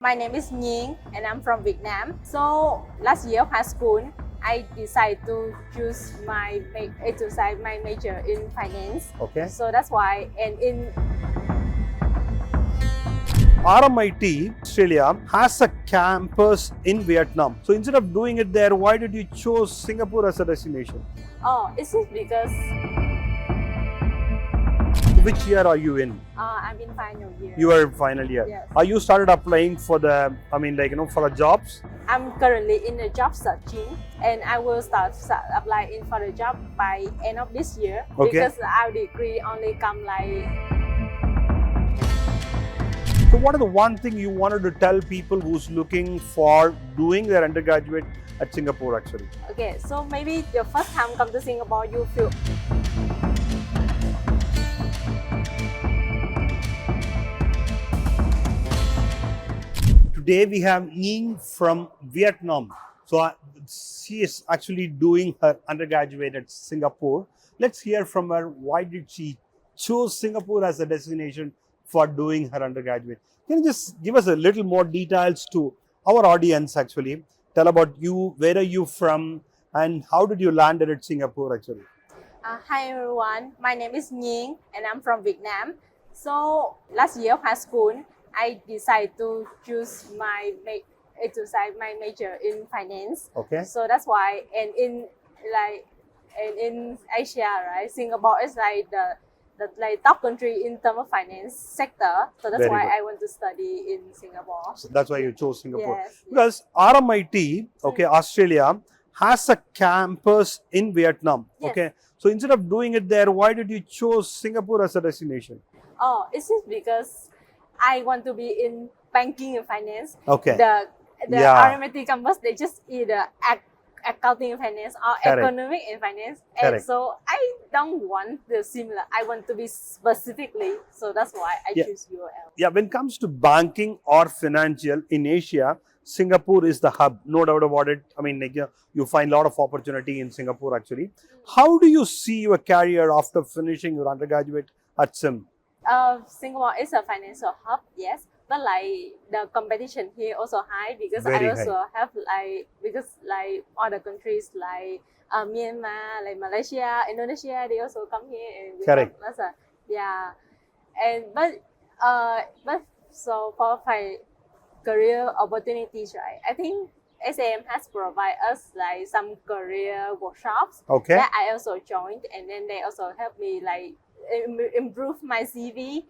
My name is Nying and I'm from Vietnam. So last year of high school, I decided to choose my major in finance. Okay. So that's why, and in RMIT Australia has a campus in Vietnam. So instead of doing it there, why did you choose Singapore as a destination? it's just because Which year are you in? I'm in final year. You are final year. Yes. Are you started applying for the, for the jobs? I'm currently in the job searching, and I will start applying for the job by end of this year. Okay. Because our degree only come like. So what is the one thing you wanted to tell people who's looking for doing their undergraduate at Singapore actually? Okay, so maybe the first time come to Singapore, you feel. Today we have Ning from Vietnam. So she is actually doing her undergraduate at Singapore. Let's hear from her. Why did she choose Singapore as a destination for doing her undergraduate? Can you just give us a little more details to our audience actually? Tell about you, where are you from, and how did you land at Singapore actually? Hi everyone, my name is Nying and I'm from Vietnam. So last year of high school, I decided to choose my major in finance. Okay. So that's why, and in Asia, right, Singapore is like the top country in terms of finance sector. So that's Very why good. I want to study in Singapore. So that's why you chose Singapore. Yes. Because RMIT, okay, Australia has a campus in Vietnam. Yes. Okay. So instead of doing it there, why did you choose Singapore as a destination? It's just because I want to be in banking and finance. Okay. The Yeah. RMIT campus, they just either accounting and finance or Correct. economic and finance. And Correct. so I don't want the similar. I want to be specifically. So that's why I Yeah. choose UOL. Yeah, when it comes to banking or financial in Asia, Singapore is the hub, no doubt about it. You find a lot of opportunity in Singapore actually. How do you see your career after finishing your undergraduate at SIM? Singapore is a financial hub, yes, but like the competition here also high because Very I also have like other countries like Myanmar, like Malaysia, Indonesia, they also come here and we Correct. have lots of, yeah, and but so for career opportunities, right? I think SM has provided us like some career workshops Okay. that I also joined, and then they also help me like improve my CV.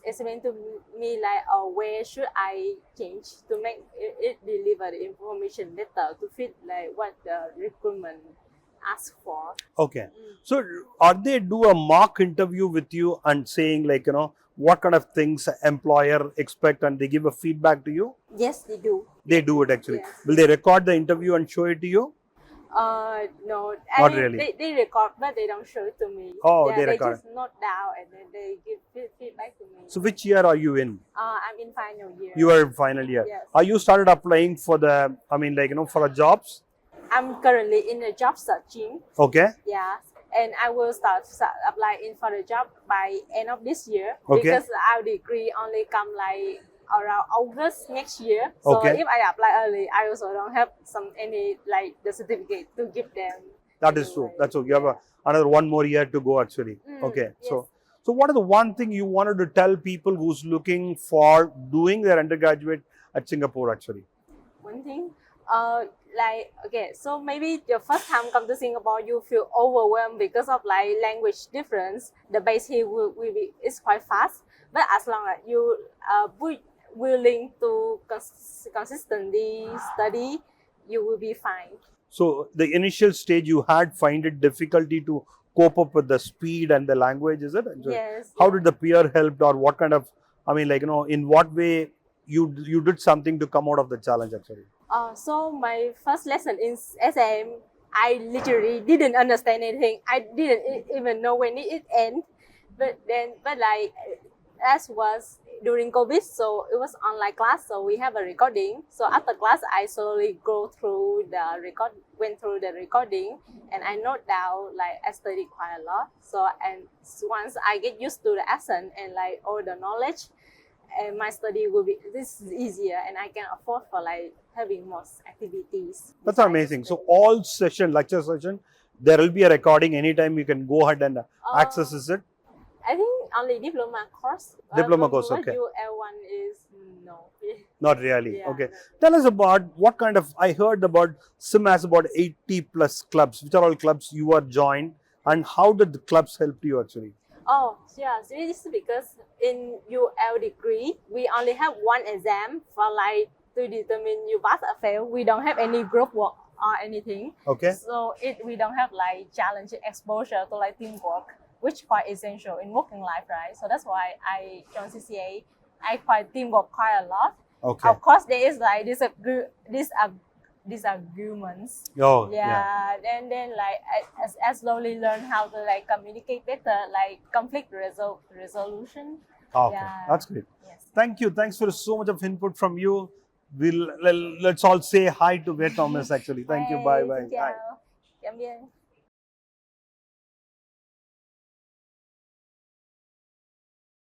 It's meant to me like, where should I change to make it deliver the information better to fit like what the recruitment asks for. Okay. So are they do a mock interview with you and saying what kind of things employer expect and they give a feedback to you? Yes, they do. They do it actually. Yes. Will they record the interview and show it to you? No, Not really. They record, but they don't show it to me. Oh, yeah, they record. just note down and then they give feedback to me. So which year are you in? I'm in final year. You are final year. Yes. Are you started applying for the, for the jobs? I'm currently in the job searching. Okay. Yeah, and I will start applying for the job by end of this year. Okay. Because our degree only come like around August next year. So Okay. if I apply early, I also don't have any like the certificate to give them. That is true. anyway. That's true. You have another one more year to go actually. Okay. Yes. So what is the one thing you wanted to tell people who's looking for doing their undergraduate at Singapore actually? One thing, okay, so maybe the first time come to Singapore, you feel overwhelmed because of like language difference. The pace here will be is quite fast, but as long as you willing to consistently study, you will be fine. So the initial stage you had find it difficulty to cope up with the speed and the language, is it? Yes. How did the peer help, or what kind of, in what way you did something to come out of the challenge actually? So my first lesson in SM, I literally didn't understand anything. I didn't even know when it end. But like as was during COVID, so it was online class. So we have a recording. So after class, I slowly went through the recording, and I note down like I studied quite a lot. So and once I get used to the accent and like all the knowledge, and my study will be this is easier, and I can afford for like having more activities. That's besides amazing. So study. all session, lecture session, there will be a recording anytime you can go ahead and access Uh, it. I think only diploma course. Diploma course, What okay. UL1 is no. Not really. Yeah, Okay. not really. Tell us about what kind of, I heard about SIM has about 80 plus clubs. Which are all clubs you are joined, and how did the clubs help you actually? Oh, yeah. So this is because in UL degree, we only have one exam for like to determine you pass or fail. We don't have any group work or anything. Okay. So we don't have like challenging exposure to like teamwork, which quite essential in working life, right? So that's why I joined CCA. I quite teamwork quite a lot. Okay. Of course, there is like disagreements. Oh, Yeah, and then like I slowly learn how to like communicate better, like conflict resolution. Okay. Yeah. That's great. Yes. Thank you. Thanks for so much of input from you. Let's all say hi to Vietnamese actually. Thank you. Bye Bye. bye. Xin Hi. chào. Cảm ơn.